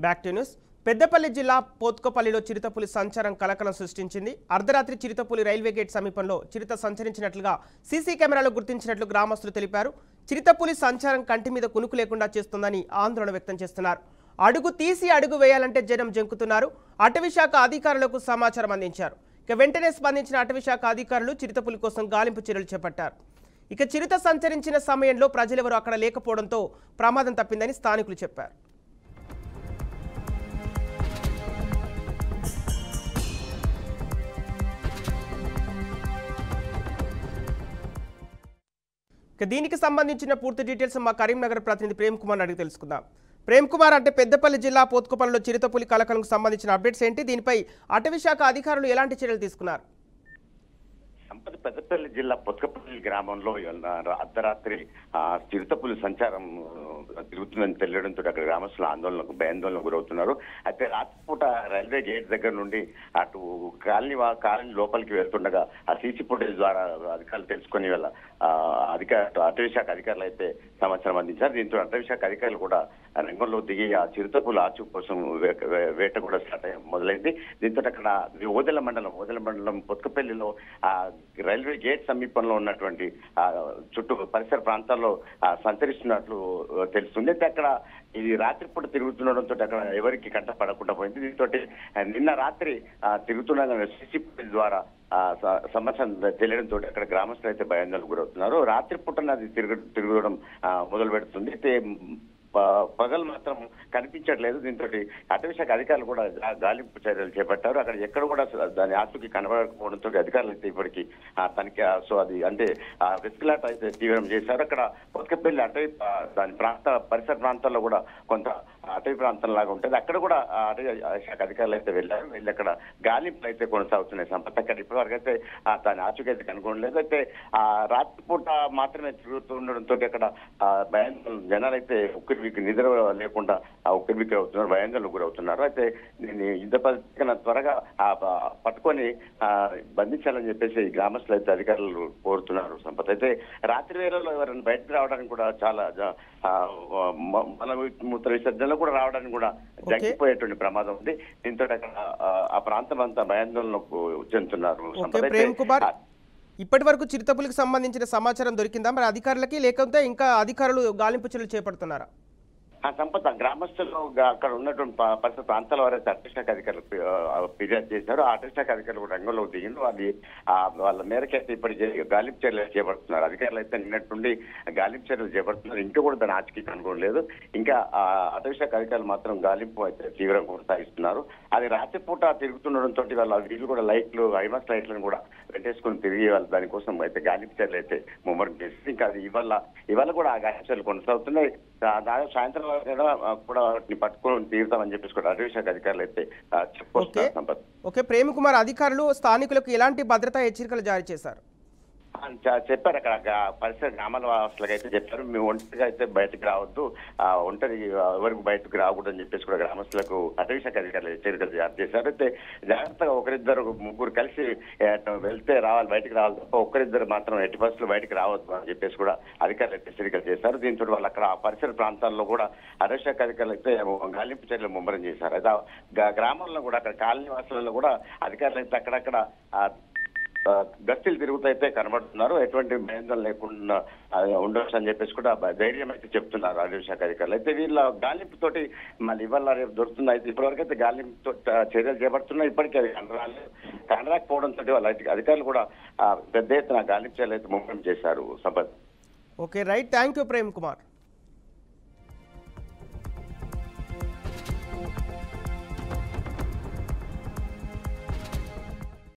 Back to news. Peddapalli జిల్లా పోత్కపల్లిలో చిరుతపులి సంచారం కలకలం సృష్టించింది. అర్ధరాత్రి చిరుతపులి రైల్వే గేట్ సమీపంలో చిరుత సంచరించినట్లుగా సీసీ కెమెరాలో గుర్తించినట్లు గ్రామస్తులు తెలిపారు. చిరుతపులి సంచారం కంటి మీద కునుకు లేకుండా చేస్తుందని ఆందోళన వ్యక్తం చేస్తున్నారు. అడుగు తీసి అడుగు వేయాలంటే జనం జంకుతున్నారు. అటవీశాఖ అధికారులకు సమాచారం అందించారు. వెంటనే స్పందించిన అటవీశాఖ అధికారులు చిరుతపులి కోసం గాలింపు చర్యలు చేపట్టారు. ఇక చిరుత సంచరించిన సమయంలో ప్రజలెవరూ అక్కడ లేకపోవడంతో ప్రమాదం తప్పిందని స్థానికులు చెప్పారు. దీనికి సంబంధించిన పూర్తి డీటెయిల్స్ మా కరీంనగర్ ప్రతినిధి ప్రేమ్ కుమార్ అడిగి తెలుసుకుందాం. ప్రేమ్ కుమార్, అంటే పెద్దపల్లి జిల్లా పోత్కపల్లిలో చిరుతపులి కలకలంకు సంబంధించిన అప్డేట్స్ ఏంటి? దీనిపై అటవీశాఖ అధికారులు ఎలాంటి చర్యలు తీసుకున్నారు? పెద్దపల్లి జిల్లా పొత్కపల్లి గ్రామంలో అర్ధరాత్రి చిరుతపులి సంచారం తిరుగుతుందని తెలియడంతో అక్కడ గ్రామస్తులు భయాందోళనకు గురవుతున్నారు. అయితే రాత్రిపూట రైల్వే గేట్ దగ్గర నుండి అటు కాలనీ లోపలికి వెళ్తుండగా ఆ సీసీ ఫుటేజ్ ద్వారా అధికారులు తెలుసుకుని వాళ్ళ అటవీశాఖ అధికారులు అయితే సమాచారం అందించారు. దీంతో అటవీశాఖ అధికారులు కూడా రంగంలో దిగి ఆ చిరుతపుల ఆచూ కోసం వేట కూడా స్టార్ట్ మొదలైంది. దీంతో అక్కడ ఓదెల మండలం పొత్కపల్లిలో ఆ రైల్వే గేట్ సమీపంలో ఉన్నటువంటి చుట్టూ పరిసర ప్రాంతాల్లో సంచరిస్తున్నట్లు తెలుస్తుంది. అయితే అక్కడ ఇది రాత్రిపూట తిరుగుతుండడంతో అక్కడ ఎవరికి కంట పడకుండా పోయింది. దీంతో నిన్న రాత్రి తిరుగుతుండగా సీసీ ద్వారా సమాచారం తెలియడంతో అక్కడ గ్రామస్తులు అయితే భయాందోళనకు గురవుతున్నారు. రాత్రిపూట అది తిరగడం మొదలు పెడుతుంది. అయితే పగలు మాత్రం కనిపించట్లేదు. దీంతో అటవీశాఖ అధికారులు కూడా గాలింపు చర్యలు చేపట్టారు. అక్కడ ఎక్కడ కూడా దాని ఆచూకీ కనబడకపోవడంతో అధికారులు అయితే ఇప్పటికీ తనిఖీ అది అంటే వెసుకులాట అయితే తీవ్రం చేశారు. అక్కడ పొత్కపల్లి అటవీ దాని పరిసర ప్రాంతాల్లో కూడా కొంత అటవీ ప్రాంతం లాగా ఉంటుంది. అక్కడ కూడా అటవీ శాఖ అధికారులు అయితే వెళ్ళి అక్కడ గాలింపులు అయితే కొనసాగుతున్నాయి. సంపత్ అక్కడ ఇప్పటివరకు అయితే దాని ఆచూకీ అయితే కనుగొనలేదు. అయితే రాత్రిపూట మాత్రమే తిరుగుతుండడంతో అక్కడ జనాలు అయితే నిద్ర లేకుండా ఉక్కిరిబిక్కిరి అవుతున్నారు, భయాందోళనకు గురవుతున్నారు. అయితే దీన్ని యుద్ధ పరిస్థితిగా త్వరగా పట్టుకొని బంధించాలని చెప్పేసి గ్రామస్తులు అయితే అధికారులు కోరుతున్నారు. సంపత్ అయితే రాత్రి వేళల్లో ఎవరైనా బయటకు రావడానికి కూడా చాలా మూత్ర విసర్జనలో కూడా రావడానికి కూడా జంకిపోయేటువంటి ప్రమాదం ఉంది. దీంతో అక్కడ ఆ ప్రాంతం అంతా భయాందోళనకు చెందుతున్నారు. ఇప్పటి వరకు చిరుతపులికి సంబంధించిన సమాచారం దొరికిందా మరి అధికారులకి, లేకపోతే ఇంకా అధికారులు గాలింపు చర్యలు చేపడుతున్నారా? సంపత్ గ్రామస్తులు అక్కడ ఉన్నటువంటి పరిసర ప్రాంతాల వారైతే అటవీశాఖ అధికారులు ఫిర్యాదు చేశారు. ఆ అటవీశాఖ అధికారులు దిగిండు. అది వాళ్ళ మేరకు అయితే ఇప్పటికే గాలింపు చర్యలు చేపడుతున్నారు. అధికారులు అయితే నిన్నటి నుండి గాలింపు చర్యలు చేపడుతున్నారు. ఇంకా కూడా దాని ఆచూకీ కనుగొనలేదు. ఇంకా అటవీశాఖ అధికారులు మాత్రం గాలింపు అయితే తీవ్రంగా కొనసాగిస్తున్నారు. అది రాత్రిపూట తిరుగుతుండడంతో వీళ్ళు కూడా హైమాక్స్ లైట్లను కూడా పెట్టేసుకుని తిరిగి వాళ్ళు దానికోసం అయితే గాలింపు చర్యలు అయితే ముమ్మరం చేసి ఇంకా అది ఇవాళ కూడా ఆ గాలింపు చర్యలు కొనసాగుతున్నాయి. దాదాపు సాయంత్రం కూడా వాటిని పట్టుకొని తీరుతామని చెప్పేసి కూడా అటవీశాఖ అధికారులు అయితే చెప్పుకొస్తున్నారు. ఓకే ప్రేమ్ కుమార్, అధికారులు స్థానికులకు ఎలాంటి భద్రతా హెచ్చరికలు జారీ చేశారు? చెప్పారు. అక్కడ పరిసర గ్రామాల వాసులకు అయితే చెప్పారు, మేము ఒంటరిగా అయితే బయటకు రావద్దు, ఒంటరి ఎవరికి బయటకు రాకూడదు అని చెప్పేసి కూడా గ్రామస్తులకు అటవీశాఖ అధికారులు హెచ్చరికలు జారీ చేశారు. అయితే జాగ్రత్తగా ముగ్గురు కలిసి వెళ్తే బయటకు రావాలి తప్ప ఒక్కరిద్దరు మాత్రం ఎట్టి పరిస్థితులు బయటకు రావద్దు అని చెప్పేసి కూడా అధికారులు హెచ్చరికలు చేశారు. దీంతో వాళ్ళు అక్కడ పరిసర ప్రాంతాల్లో కూడా అటవీశాఖ అధికారులు అయితే గాలింపు చర్యలు ముమ్మరం చేశారు. అయితే గ్రామాల్లో కూడా అక్కడ కాలనీ వాసులలో కూడా అధికారులు అయితే అక్కడక్కడ గస్తీలు తిరుగుతైతే కనబడుతున్నారు. ఎటువంటి భయాందోళన లేకుండా ఉండొచ్చు అని చెప్పేసి కూడా ధైర్యం అయితే చెప్తున్నారు అటవీశాఖ అధికారులు. అయితే వీళ్ళ గాలింపుతోటి మళ్ళీ ఇవాళ రేపు దొరుకుతుంది. అయితే ఇప్పటివరకు అయితే గాలింపుతో చర్యలు చేపడుతున్నాయి. ఇప్పటికీ అది కనరాకపోవడంతో వాళ్ళ అధికారులు కూడా పెద్ద ఎత్తున గాలింపు చర్యలు అయితే ముమ్మరం చేశారు. Sampath. Okay right, thank you Prem Kumar.